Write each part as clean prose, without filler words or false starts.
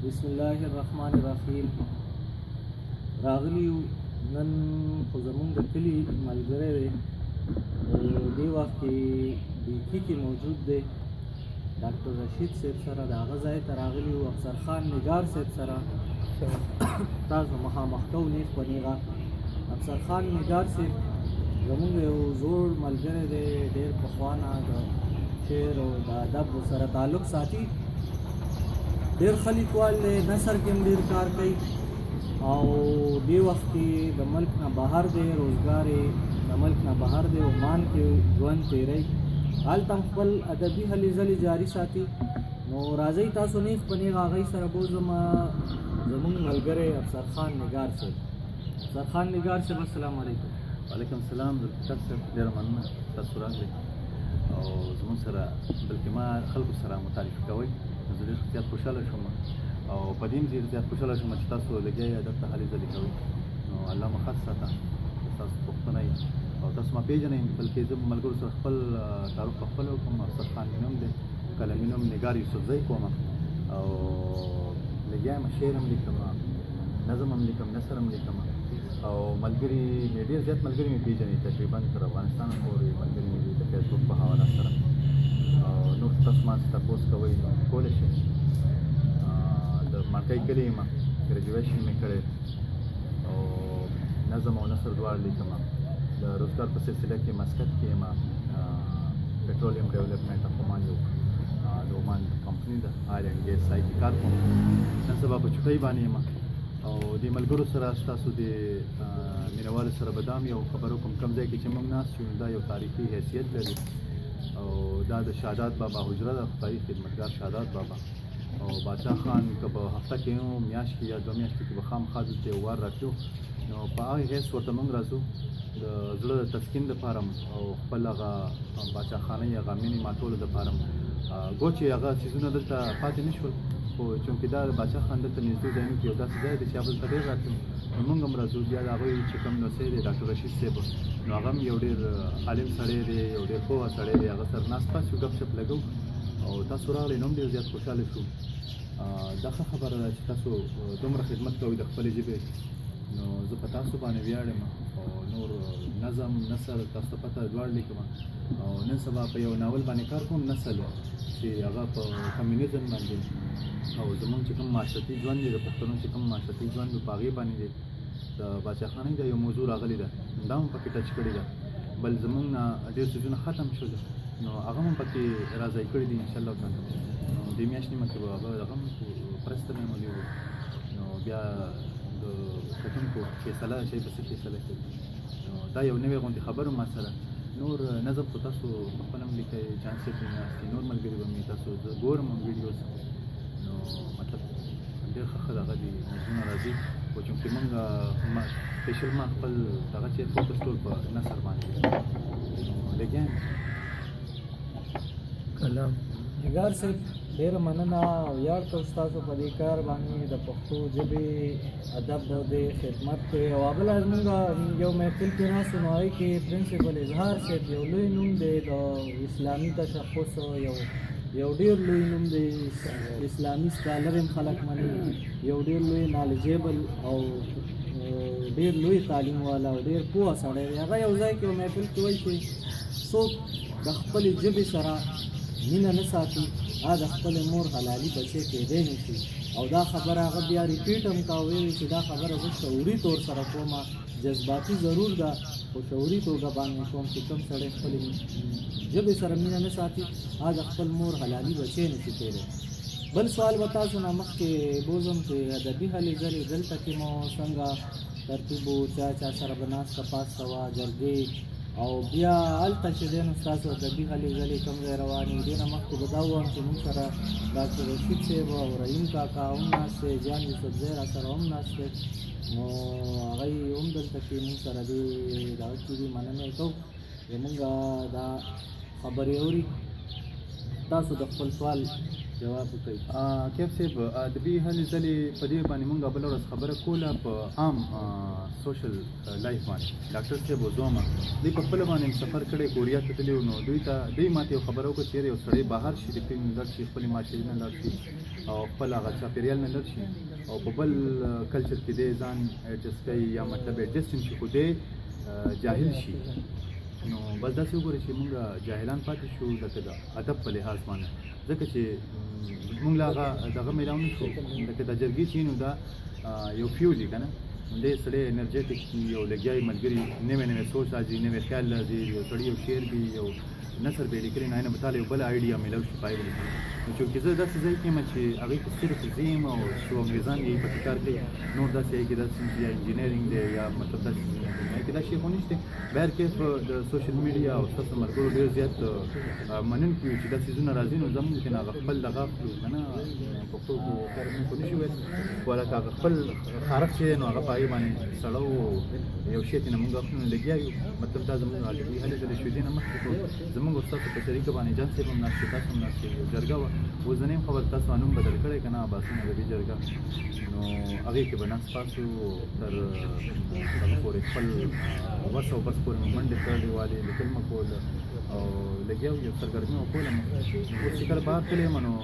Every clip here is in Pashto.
بسم الله الرحمن الرحیم. راغلی نن خو زمونږ د کلي ملګری دی، دې وخت کې بیکي کې موجود دی. ډاکټر رشید صاحب سره د هغه ځای ته راغلي وو، افسر خان نگار صاحب سره تاسو مخامخ کوو نیغ په نیغه. افسر خان نگار صاحب زمونږ یو زوړ ملګری دی، ډېر پخوانه د شعر او د ادب سره تعلق ساتي. ډېر ښه لیکوال دی، نثر کې هم ډېر کار کوي او دې وخت کې د ملک نه بهر دی، روزګار یې د ملک نه بهر دی، عمان کې ژوند تېروي، هلته هم خپل ادبي هلې ځلې جاري ساتي. نو راځئ تاسو نیغ په نیغ هغوی سره بوځم. زمونږ ملګری افسر خان نگار صاحب. افسر خان نگار صاحب، السلام علیکم. وعلیکم السلام. ډاکټر صاحب ډېره مننه تاسو راغلئ او زموږ سره بلکې ما خلکو سره متعرفي کوئ. زه ډېر زیات خوشحاله شوم او په دې هم ډېر زیات خوشحاله شوم چې تاسو لګیا یې ادب ته هلې ځلې کوئ. نو الله مو ښه ساته، تاسو پښتانه یې او تاسو ما پېژنئ، بلکې زه ملګرو سره خپل تعارف په خپله وکړم. افسر خان مې نوم دی، قلمي نوم نگار یوسفزی کوم او لګیا یم، شعر هم لیکم، نظم هم لیکم، نثر هم لیکم او ملګري مې ډېر زیات ملګري مې پېژني، تقریبا تر افغانستان پورې ملګري مې دي د فیسبوک په حواله سره. او نور تاسو ما څه تپوس کوئ نو کولی شئ. د مارکۍ کلي یم، ګریجویشن مې کړی او نظم او نثر دواړه لیکم. د روزګار په سلسله کې مسقط کې یم، پټرولیم ډیولپمنټ اف عمان یو د عمان کمپني ده، آیل اینډ ګیس آی کې کار کوم. نن سبا په چوټۍ باندې یم او د ملګرو سره ستاسو د مینوالو سره به دا هم یو خبرو کوم، کوم ځای کې چې موږ ناست یو دا یو تاریخي حیثیت لري او دا د شاداد بابا حجره ده، خدایي خدمتګار شاداد بابا او باچا خان که په هفته کې یو میاشت کې یا 2 میاشتې کې به خامخا دلته یو وار راتلو. نو په هغې حیث ورته موږ راځو د زړه د تسکین دپاره او خپل هغه باچا خانۍ هغه مینې ماتولو دپاره ګو چې هغه څیزونه دلته پاتې نه شول، خو چونکې دا باچا خان دلته نږدې ځایونو کې یو داسې ځای دی چې هغه دلته ډېر راتلو. نو موږ هم راځو. بیا د هغوی چې کوم نوسی دی ډاکټر رشید صاحب، نو هغه هم یو ډېر عالم سړی دی، یو ډېر پوهه سړی دی، هغه سره ناست پاست یو ګپ شپ لګو او تاسو راغلئ نو هم ډېر زیات خوشحاله شو. دا ښه خبره ده چې تاسو دومره خدمت کوئ د خپلې ژبې. نو زه په تاسو باندې ویاړم او نور نظم نثر تاسو ته پته دواړه لیکم او نن سبا په یو ناول باندې کار کوم، نسل چې هغه په کمیونیزم باندې او زمونږ چې کوم معاشرتي ژوند دی، د پښتنو چې کوم معاشرتي ژوند دی په هغې باندې دی. د باچا خانۍ دا یو موضوع راغلی ده، دا هم پکې ټچ کړې ده. بل زمونږ نه ډېر څیزونه ختم شول نو هغه هم پکې راځای کړي دي انشاءالله تعالی. نو دې میاشت نیمه کې به هغه هغه هم پرسته میمولي وو. نو بیا د کتونکو فیصله شي به څه فیصله کوي. نو دا یو نوې غوندې خبر ما سره. نور نظم خو تاسو خپل هم لیکئ، جان صاحب مې ناست دي، نور ملګري به مې تاسو زه ګورم هم ویډیوز. نو مطلب ډېر ښه دغه دي نظمونه راځي، خو چونکې موږ سپیشل ما خپل دغه چې فوکس ټول په نثر باندې نو لګیا یم. کلام نگار صاحب ډېره مننه او ویاړ کوم ستاسو په دې کار باندې د پښتو ژبې ادب د خدمت کوي. او بله زمونږ یو محفل کې ناست نو هغې کې پرنسپل اظهار صاحب یو لوی نوم دی د اسلامي تشخص، یو ډېر لوی نوم دی، اسلامي سکالر هم خلک مني، یو ډېر لوی نالجیبل او ډېر لوی تعلیم والا او ډېر پوهه سړی دی. هغه یو ځای کې یو محفل کې وایي چې څوک د خپلې ژبې سره مینه نه ساتي هغه د خپلې مور حلالي بچی کېدی نه شي. او دا خبره هغه بیا ریپیټ هم کوه، ویل چې دا خبره زه شعوري طور سره کوم، جذباتي ضرور ده خو شعوري توګه باندې کوم چې کوم سړی خپلې ژبې سره مینه نه ساتي هغه د خپل مور حلالي بچی نه شي کېدی. بل سوال به تاسو نه مخکې بوځم چې ادبي هلې ځلې دلته کې مو څنګه ترتیب و، چا سره به ناسته پاسته وه، جرګې او بیا هلته چې دی نو ستاسو ادبي هلې ځلې کوم ځای روانې. دې نه مخکې به دا ووایم چې موږ سره ډاکټر رشید صاحب او رحیم کاکا هم ناست دی، جان یوسفزی را سره هم ناست دی. نو هغوی هم دلته کې موږ سره دې دغه کې دي، مننه یې کوو زمونږ دا خبرې اوري. تاسو د خپل سوال جواب وکړي. کیف صاحب د دې هلې ځلې په دې باندې مونږ بله ورځ خبره کوله په عام سوشل لایف باندې. ډاکټر صاحب وزومه دوی په خپله باندې سفر کړی کوریا ته تللي وو، نو دوی ماته یو خبره وکړه چې یو سړی بهر شي د کلي نه لړ شي، خپلې معاشرې نه لړ شي او خپل هغه چاپېریال نه لړ شي او په بل کلچر کې دی ځان ایډجسټ کوي یا مطلب ایډجسټ هم شي خو دی جاهل شي. نو بس داسې وګورئ چې مونږ جاهلان پاتې شو لکه د ادب په لحاظ باندې، ځکه چې مونږ له هغه دغه میلاو نه شو. لکه د جرګې چې نو دا یو فیول دی که نه، دی سړی انرژیټک وي، یو لګیا وي ملګري، نوی سوچ راځي، نوی خیال راځي، یو سړي یو شعر وي، یو نثر به یې لیکلی، نو به تعالی یو بله آیډیا میلاو شي پای به لیکي. نو چونکې زه داسې ځای کې یم چې هغې کې صرف زه یم او څو انګریزان یې پکې کار کوي، نور داسې هغې کې داسې یا انجینرینګ دی یا مطلب داسې هغې کې دا شی خو نشته. بهر کیف د سوشل میډیا او ستاسو ملګرو ډېر زیات منونکي وي چې دا څیزونه راځي، نو زموږ کې هغه خپل دغه اخلو که نه، پښتو کې کار موږ خو نشو ویلی، خو هلکه هغه خپل خارق چې دی نو هغه په هغې باندې سړه یو شی ته نه موږ اخلو، نو لګیا یو. مطلب دا زموږ ادبي هلې ځلې شوې دي نه مخکې خو زموږ استاسو په شریکه باندې جان صاحب هم ناست، تاسو هم ناست، یو جرګه وه. اوس زه نه یم خبر تاسو نوم بدل کړی که نه، عباسین ادبي جرګه، نو هغې کې به ناست پاس وو تر هغه پورې خپل وس او بس پورې مو منډې تړلې والې، لیکل مو کول او لګیا وو، یو سرګرمي مو کوله. اوس چې کله بهر تللی یم نو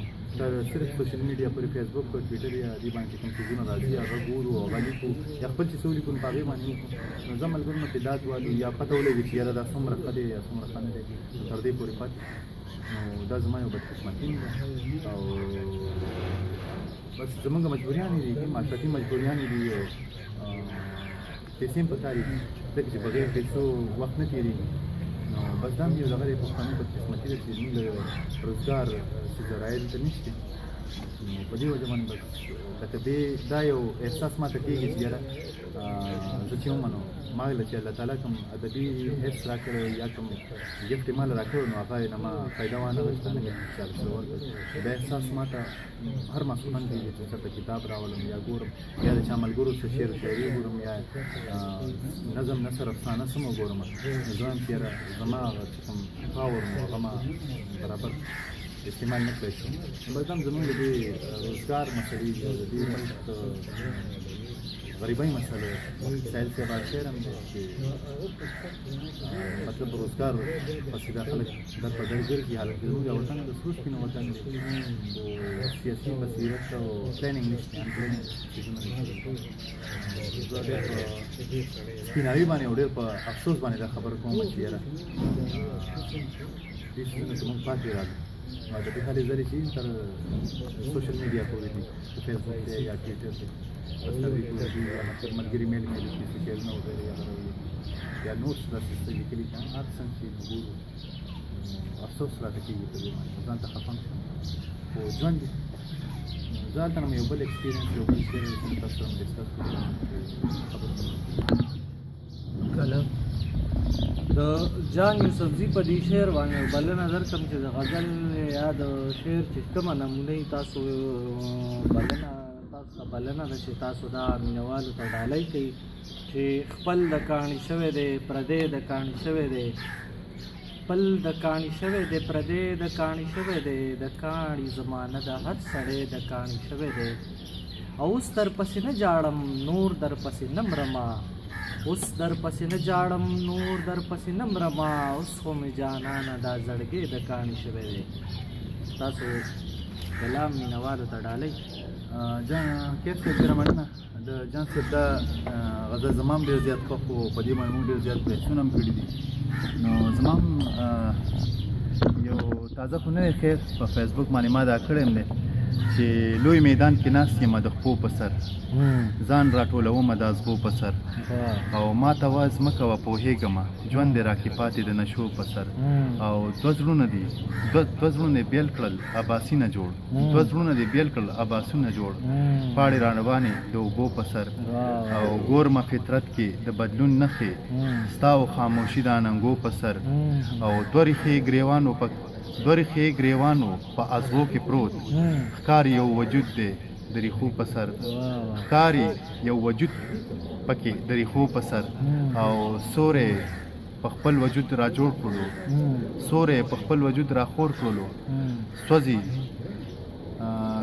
صرف سوشل میډیا پورې فیسبوک او ټویټر یا دې باندې چې کوم څیزونه راځي هغه ګورو او هغه لیکو یا خپل چې څه ولیکو نو په هغې باندې وکړو. نو زه ملګرو نه تعداد والو یا پته ولګي چې یاره دا څومره ښه دی یا څومره ښه نه دی، تر دې پورې پاتې. نو دا زما یو بدقسمتي ده او بس زمونږ مجبوریانې دي، معاشرتي مجبوریانې دي او پیسې هم پکار دي، ځکه چې بغیر پیسو وخت نه تېرېږي. نو بس دا هم یو دغه دی پښتنو بدقسمتي ده چې زموږ روزګار چې ذرایع دلته نشته. نو په دې وجه باندې بس لکه دا یو احساس ماته کېږي چې یاره زه چې ومنو ما له چې الله تعالی کوم ادبي حس راکړی یا کوم ګفټ یې ماله راکړی نو هغه یې نه ما فایده وانه غوښته نه چاله څه ورکړي. دا احساس ماته هر ماسخوتن کېږي چې چېرته کتاب راولم یا ګورم یا د چا ملګرو څه شعر و شاعري ګورم یا نظم نثر افسانه څه مو ګورم، نو زه هم چې یاره زما هغه چې کوم پاور مو هغه ما برابر استعمال نه کړی شو. بس هم زمونږ د دې روزګار مسلې دي او د دې ملک غریبۍ مسله سایل صاحب شعر هم دی چې مطلب روزګار پسې دا خلک در په در ګرځي، حالانکې زموږ دا وطن د سرو سپینو وطن دی، خو سیاسي بصیرت او پلانینګ نشته، ان پلانینګ څیزونه نشته. زه ډېر په سپیناوي باندې او ډېر په افسوس باندې دا خبره کوم چې یاره دې څیزونه زموږ پاتې راغلي. د دې هلې ځلې چې تر سوشل میډیا پورې دي، په فیسبوک دی یا ټویټر دی، بس تر دې پورې دي یا مطلب ملګري میل کې لیکي څه شعرونه وغیره یا غروي یا نوټس داسې څه لیکلي چې هر څنګه چې ګورو افسوس راته کېږي په دې باندې، ځان ته خفه شم. خو ژوند دی، زه هلته نه یو بل ایکسپیرینس یو بل شعر تاسو سره ډسکس کوم خبر کله د جان یوسفزي په دې شعر باندې بلنه درکړم چې د غزل یا د شعر چې کومه نمونه تاسو بلنه ده چې تاسو دا مینوالو ته ډالۍ کوي چې خپل د کاڼي شوی دی پردی د کاڼي شوی دی، خپل د کاڼي شوی دی پردی د کاڼي شوی دی، د کاڼي زمانه د هر سړی د کاڼي شوی دی. اوس در پسې نه جاړم نور در پسې نه مرمه، اوس در پسې نه جاړم نور در پسې نه مرمه، اوس خو مې جانانه دا زړګی د کاڼي شوی دی. تاسو کلام مینوالو ته ډالۍ. جان کیف صاحب ډېره مننه. د جان صاحب دا غزل زما هم ډېر زیات خوښ و، په دې باندې موږ ډېر زیات بحثونه هم کړي دي. نو زما هم یو تازه خو نه دی خیر په فیسبوک باندې ما دا کړی هم دی چې لوی میدان کې ناست یم د خپو په سر، ځان راټولومه د ازغو په سر، او ما ته واز مه کوه پوهېږمه ژوند دې راکې پاتې د نشو په سر. او دوه زړونه دي دوه زړونه بېل کړل اباسي نه جوړ، دوه زړونه دې بېل کړل اباسونه جوړ، پاړې راروانې د اوبو په سر، او ګورمه فطرت کې د بدلون نښې ستا او خاموشي د اننګو په سر، او دوه ریښې ګریوانو په ازغو کې پروت، ښکار یو وجود دی د ریښو په سر، ښکاري یو وجود پکې د ریښو په سر، او سوری په خپل وجود را جوړ کړلو، سوری په خپل وجود را خور کړلو، سوځي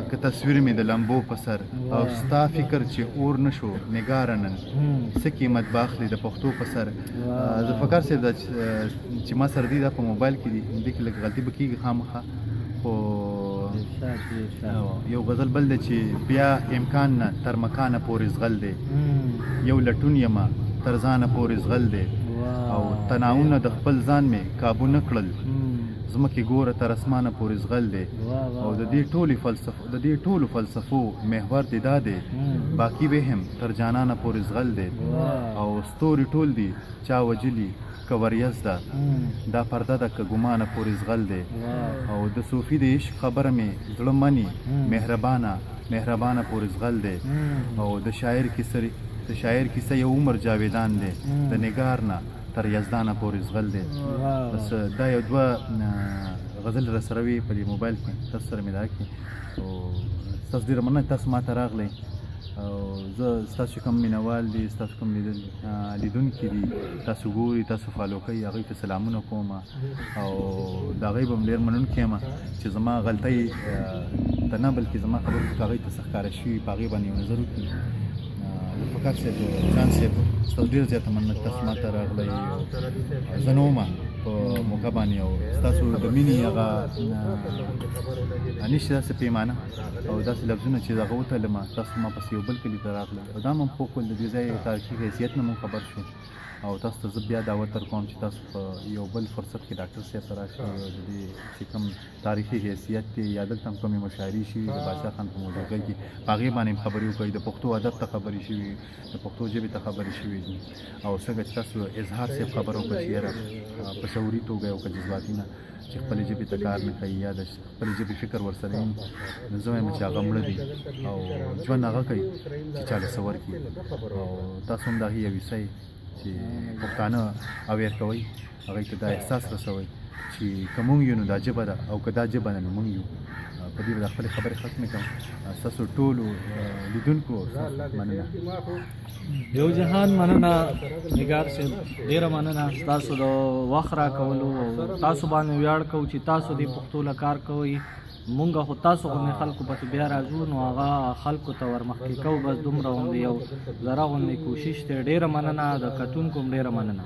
که تصویر مې د لمبو په سر او ستا فکر چې اور نشو نګارنن څه قیمت باخلي د پښتو په سر. ذوالفقار صاحب دا چې ما سره دی دا په موبایل کې دي دې کې لږ غلطي به کېږي خامخا، خو یو غزل بل دی چې بیا امکان نه تر مکانه پورې زغل دی، یو لټون یمه تر ځانه پورې زغل دی او تناونه د خپل ځان مې کابو نه کړل، ځمکې ګوره تر اسمانه پورې زغل دی او د دې ټولو فلسفو محور دی دا دی باقي به هم تر جانانه پورې زغل دی او ستوري ټول دی چا وجلي که وریځ ده دا پرده ده که ګمانه پورې زغل دی او د صوفي د عشق خبره مې زړه مني مهربانه پورې زغل دی او د شاعر کیسه یو عمر جاویدان دی د نگار نه تر یزدانه پورې زغل دی. بس دا یو دوه غزل را سره وي په دې موبایل کې تاسو سره مې دا کړي او ستاسو ډېره مننه تاسو ما ته راغلی او زه ستاسو کوم مینوال دي ستاسو کوم لیدونکي دي تاسو ګوري تاسو فالو کوئ هغوی ته سلامونه کوم او د هغوی به م ډېر منونکی یم چې زما غلطۍ ته نه بلکې زما خبرو کې هغوی ته څه ښکاره شوي په هغې باندې یو نظر وکړي. ذوالفقار صاحب جان صاحب ستاسو ډېر زیاته مننه تاسو ما ته راغلی زه نه ومه په موقع باندې او ستاسو د مینې هغه نشته داسې پیمانه او داسې لفظونه چې هغه وتلمه تاسو ما پسې یو بل کلي ته راغلی او دا هم خوب کول د دې ځای تاریخي حیثیت نه مونږ خبر شو او تاسو ته زه بیا دعوت درکوم چې تاسو په یو بل فرصت کې ډاکټر صاحب ته راشئ او د دې چې کوم تاریخي حیثیت دی یا دلته هم کومې مشاعرې شوي د بادشاه خان په موجودګۍ کې په هغې باندې هم خبرې وکړئ د پښتو ادب ته خبرې شوي د پښتو ژبې ته خبرې شوي دي او څنګه چې تاسو اظهار صاحب خبره وکړه چې یاره په شعوري توګه یو که جذباتي نه چې خپلې ژبې ته کار نه کوي یا د خپلې ژبې فکر ورسره وي نو زه وایم چې هغه مړه دي او ژوند هغه کوي چې چا له څه ورکړي او تاسو هم د هغې یو حصه چې پښتانه اویر کوئ هغوی ته دا احساس رسوئ چې که مونږ یو نو دا ژبه ده او که دا ژبه نه نو مونږ یو. په دې به دا خپلې خبرې ختمې کړم. ستاسو ټولو لیدونکو مننه. یو جهان مننه نگار صاحب ډېره مننه ستاسو د وخت راکولو او تاسو باندې ویاړ کوو چې تاسو دې پښتو له کار کوئ. مونږ خو تاسو غوندې خلکو پسې بیا راځو نو هغه خلکو ته ورمخکې کوو بس دومره غوندې یو ذره غوندې کوشش دی. ډېره مننه د کتونکو هم ډېره مننه.